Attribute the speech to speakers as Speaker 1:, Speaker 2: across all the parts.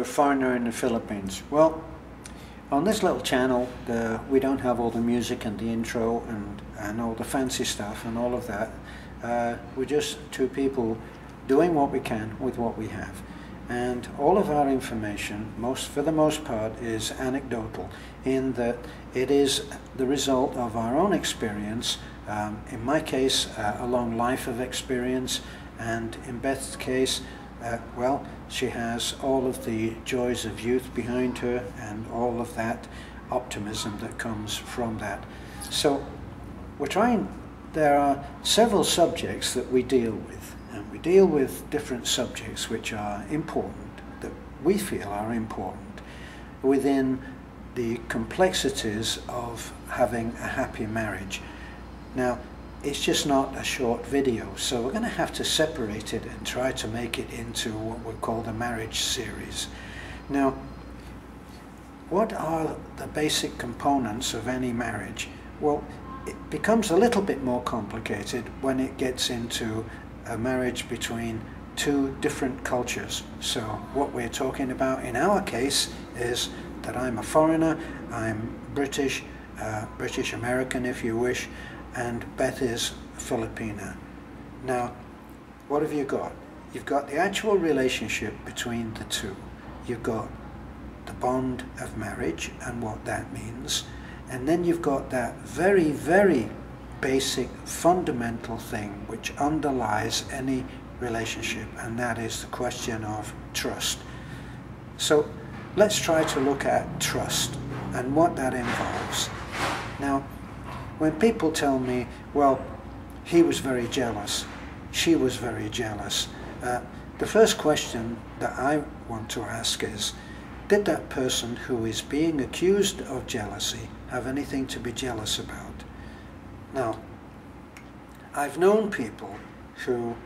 Speaker 1: foreigner in the Philippines? Well, on this little channel, we don't have all the music and the intro and all the fancy stuff and all of that. We're just two people doing what we can with what we have. And all of our information, for the most part, is anecdotal, in that it is the result of our own experience, in my case, a long life of experience, and in Beth's case, well, she has all of the joys of youth behind her and all of that optimism that comes from that. So there are several subjects that we deal with, and we deal with different subjects which are important, that we feel are important within the complexities of having a happy marriage. Now, it's just not a short video, so we're going to have to separate it and try to make it into what we call the marriage series. Now, what are the basic components of any marriage? Well, it becomes a little bit more complicated when it gets into a marriage between two different cultures. So what we're talking about in our case is that I'm a foreigner, I'm British, British American if you wish, and Beth is Filipina. Now, what have you got? You've got the actual relationship between the two. You've got the bond of marriage and what that means. And then you've got that very, very basic, fundamental thing which underlies any relationship, and that is the question of trust. So let's try to look at trust and what that involves. Now, when people tell me, well, he was very jealous, she was very jealous, the first question that I want to ask is, did that person who is being accused of jealousy have anything to be jealous about? Now, I've known people who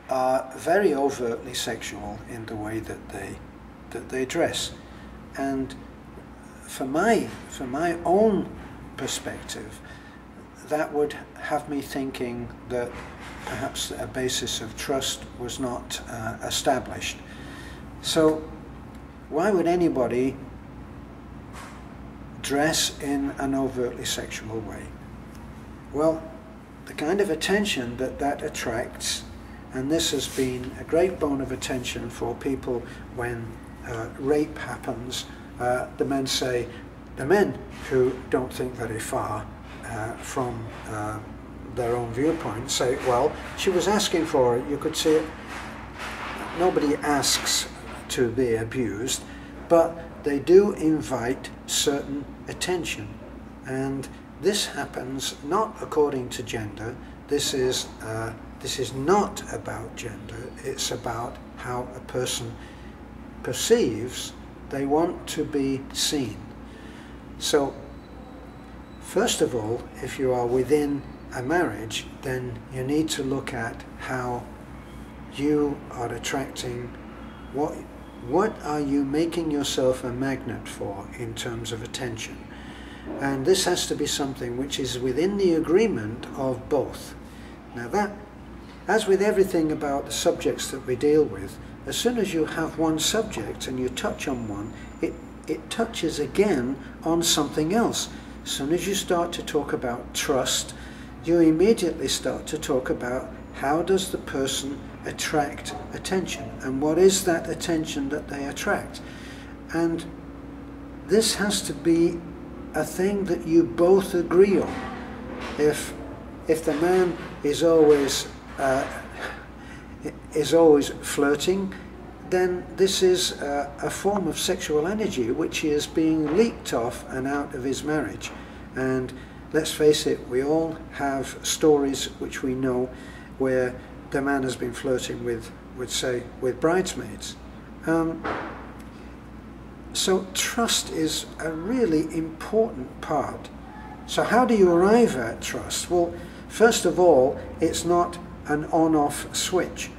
Speaker 1: are very overtly sexual in the way that they dress, and from my own perspective, that would have me thinking that perhaps a basis of trust was not established. So why would anybody dress in an overtly sexual way? Well, the kind of attention that attracts, and this has been a great bone of attention for people when rape happens, the men who don't think very far from their own viewpoint say, well, she was asking for it, you could see it. Nobody asks to be abused, but they do invite certain attention, and this happens not according to gender. This is not about gender, it's about how a person perceives they want to be seen. So first of all, if you are within a marriage, then you need to look at how you are attracting, what are you making yourself a magnet for in terms of attention. And this has to be something which is within the agreement of both. Now that, as with everything about the subjects that we deal with, as soon as you have one subject and you touch on one, it touches again on something else. As soon as you start to talk about trust, you immediately start to talk about how does the person attract attention, and what is that attention that they attract. And this has to be a thing that you both agree on. If the man is always flirting, then this is a form of sexual energy which is being leaked off and out of his marriage. And let's face it, we all have stories which we know where the man has been flirting with bridesmaids. So trust is a really important part. So how do you arrive at trust? Well, first of all, it's not an on-off switch.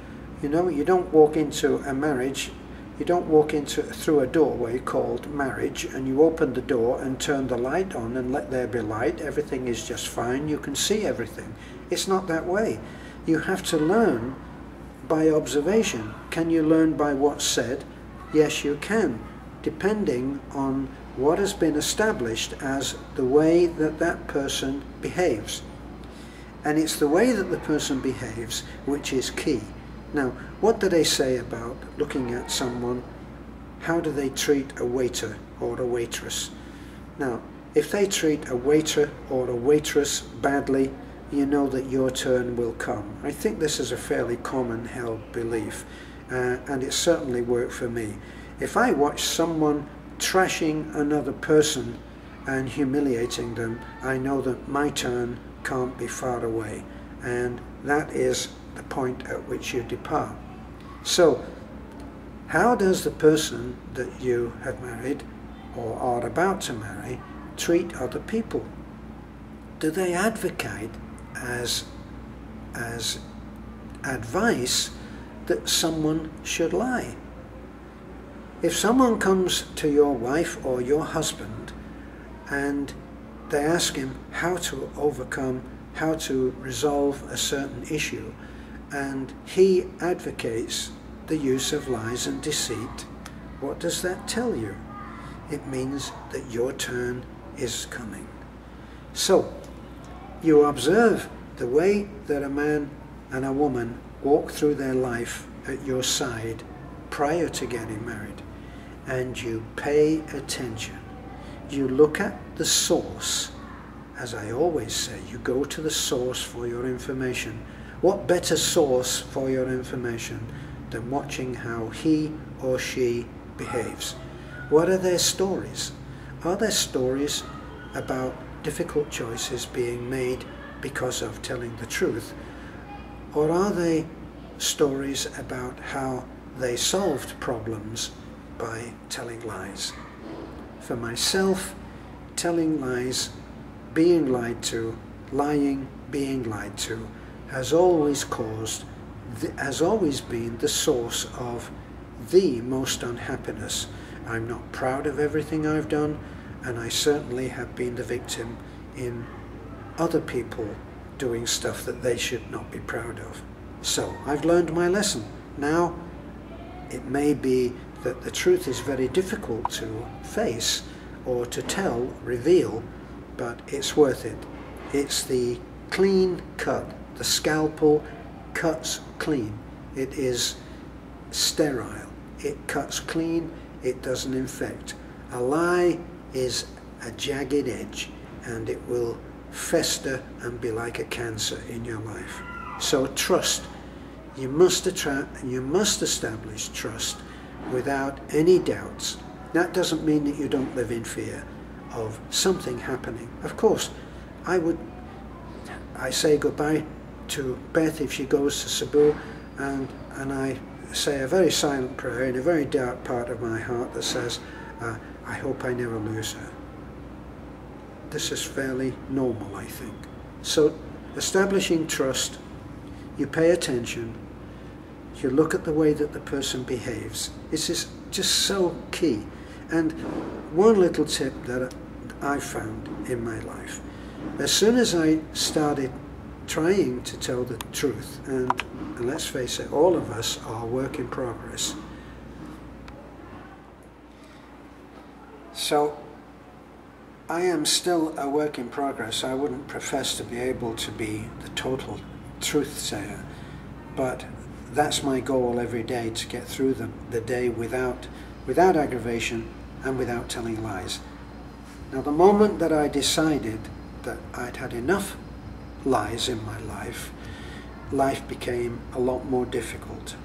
Speaker 1: You know, you don't walk into a marriage, you don't walk through a doorway called marriage and you open the door and turn the light on and let there be light, everything is just fine, you can see everything. It's not that way. You have to learn by observation. Can you learn by what's said? Yes, you can, depending on what has been established as the way that that person behaves. And it's the way that the person behaves which is key. Now, what do they say about looking at someone? How do they treat a waiter or a waitress? Now, if they treat a waiter or a waitress badly, you know that your turn will come. I think this is a fairly common held belief, and it certainly worked for me. If I watch someone trashing another person and humiliating them, I know that my turn can't be far away, and that is the point at which you depart. So, how does the person that you have married or are about to marry treat other people? Do they advocate as advice that someone should lie? If someone comes to your wife or your husband and they ask him how to overcome, how to resolve a certain issue, and he advocates the use of lies and deceit, what does that tell you? It means that your turn is coming. So, you observe the way that a man and a woman walk through their life at your side prior to getting married, and you pay attention. You look at the source. As I always say, you go to the source for your information. What better source for your information than watching how he or she behaves? What are their stories? Are there stories about difficult choices being made because of telling the truth? Or are they stories about how they solved problems by telling lies? For myself, telling lies, being lied to, lying, being lied to, has always been the source of the most unhappiness. I'm not proud of everything I've done, and I certainly have been the victim in other people doing stuff that they should not be proud of. So I've learned my lesson. Now it may be that the truth is very difficult to face or to tell, reveal, but it's worth it. It's the clean cut. The scalpel cuts clean. It is sterile. It cuts clean. It doesn't infect. A lie is a jagged edge, and it will fester and be like a cancer in your life. So trust. You must attract and you must establish trust without any doubts. That doesn't mean that you don't live in fear of something happening. Of course, I say goodbye to Beth if she goes to Cebu, and I say a very silent prayer in a very dark part of my heart that says, I hope I never lose her. This is fairly normal, I think. So, establishing trust, you pay attention, you look at the way that the person behaves. This is just so key. And one little tip that I found in my life, as soon as I started trying to tell the truth, and let's face it, all of us are work in progress. So I am still a work in progress. I wouldn't profess to be able to be the total truth sayer, but that's my goal every day, to get through the day without aggravation and without telling lies. Now, the moment that I decided that I'd had enough lies in my life, life became a lot more difficult.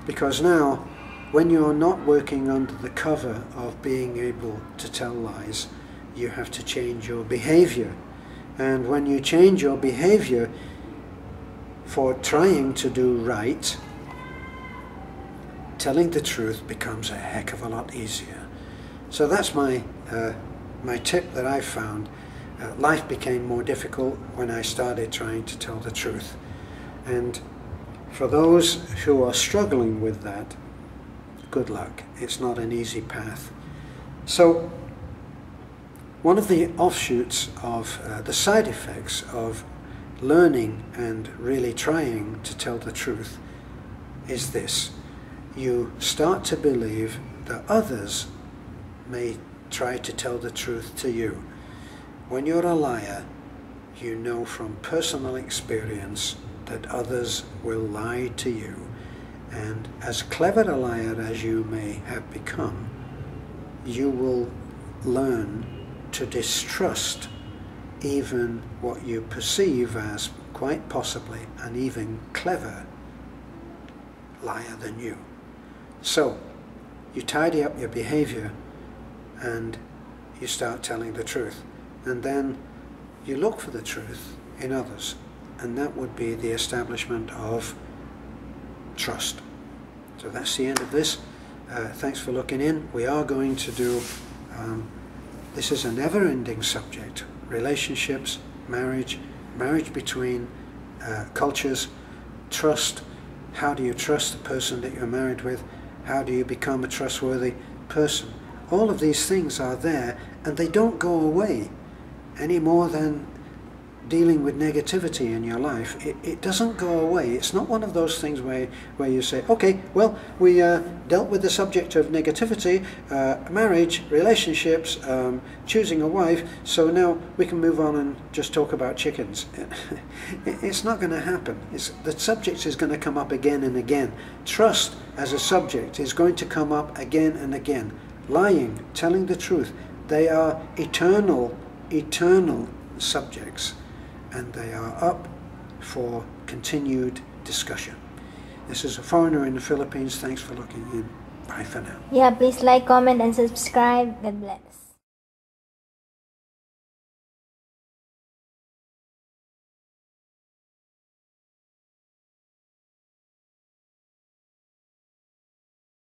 Speaker 1: Because now, when you're not working under the cover of being able to tell lies, you have to change your behavior. And when you change your behavior for trying to do right, telling the truth becomes a heck of a lot easier. So that's my tip that I found. Life became more difficult when I started trying to tell the truth. And for those who are struggling with that, good luck. It's not an easy path. So one of the offshoots of the side effects of learning and really trying to tell the truth is this. You start to believe that others may try to tell the truth to you. When you're a liar, you know from personal experience that others will lie to you. And as clever a liar as you may have become, you will learn to distrust even what you perceive as quite possibly an even clever liar than you. So you tidy up your behavior and you start telling the truth, and then you look for the truth in others, and that would be the establishment of trust. So that's the end of this. Thanks for looking in. We are going to do, this is a never-ending subject, relationships, marriage between cultures, trust. How do you trust the person that you're married with? How do you become a trustworthy person? All of these things are there, and they don't go away any more than dealing with negativity in your life. It doesn't go away. It's not one of those things where you say, okay, well, we dealt with the subject of negativity, marriage, relationships, choosing a wife, so now we can move on and just talk about chickens. It's not going to happen. The subject is going to come up again and again. Trust as a subject is going to come up again and again. Lying, telling the truth, they are eternal subjects, and they are up for continued discussion. This is a foreigner in the Philippines. Thanks for looking in. Bye for now.
Speaker 2: Yeah, please like, comment, and subscribe. God bless.